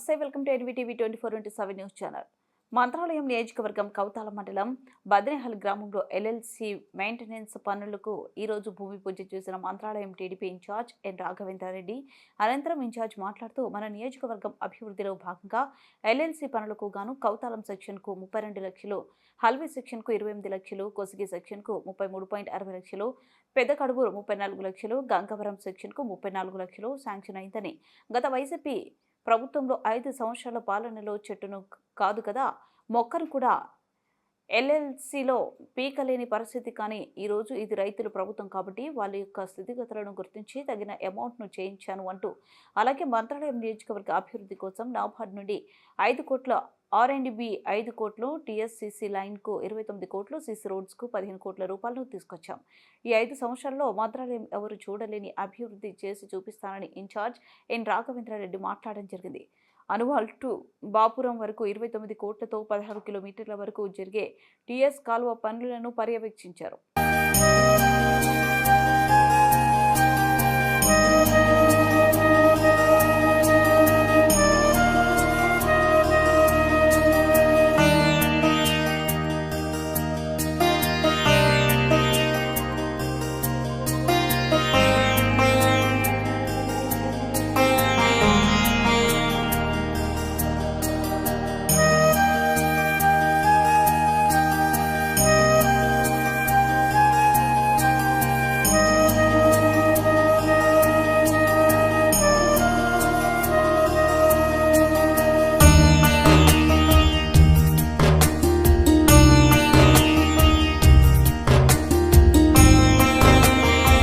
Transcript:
నమస్తే, welcome to NVTV 24/7 news channel. Mantralayam నియోజకవర్గం కౌతాల మండలం బద్రేహల్ గ్రామంలో ఎల్ఎల్సి మెయింటెనెన్స్ పనులకు ఈరోజు భూమి పూజ చేసిన మంత్రాలయం టీడీపీ ఇన్ఛార్జ్ ఎన్ రాఘవేంద్రారెడ్డి. అనంతరం ఇన్ఛార్జ్ మాట్లాడుతూ మన నియోజకవర్గం అభివృద్ధిలో భాగంగా ఎల్ఎల్సి పనులకు గాను కౌతాలం సెక్షన్కు 32 లక్షలు, హల్వీ సెక్షన్కు 28 లక్షలు, కొసిగి సెక్షన్కు 33.60 లక్షలు, పెద్ద కడుబూరు 34 లక్షలు, గంగవరం సెక్షన్కు 34 లక్షలు శాంక్షన్ అయిందని, గత వైసీపీ ప్రభుత్వంలో 5 సంవత్సరాల పాలనలో చెట్టును కాదు కదా మొక్కను కూడా ఎల్ఎల్సిలో పీకలేని పరిస్థితి, కానీ ఈరోజు ఇది రైతుల ప్రభుత్వం కాబట్టి వాళ్ళ యొక్క స్థితిగతులను గుర్తించి తగిన అమౌంట్ను చేయించాను అంటూ, అలాగే మంత్రాలయం నియోజకవర్గ అభివృద్ధి కోసం నాబార్డ్ నుండి 5 కోట్ల, R&B 5 కోట్లు, టీఎస్సీసీ లైన్కు 29 కోట్లు, సీసీ రోడ్స్కు 15 కోట్ల రూపాయలను తీసుకొచ్చాం. ఈ 5 సంవత్సరాల్లో మంత్రాలయం ఎవరు చూడలేని అభివృద్ధి చేసి చూపిస్తానని ఇన్ఛార్జ్ ఎన్ రాఘవేంద్రారెడ్డి మాట్లాడడం జరిగింది. అనువాల్ టు బాపురం వరకు 29 కోట్లతో 16 కిలోమీటర్ల వరకు జరిగే టీఎస్ కాలువ పనులను పర్యవేక్షించారు.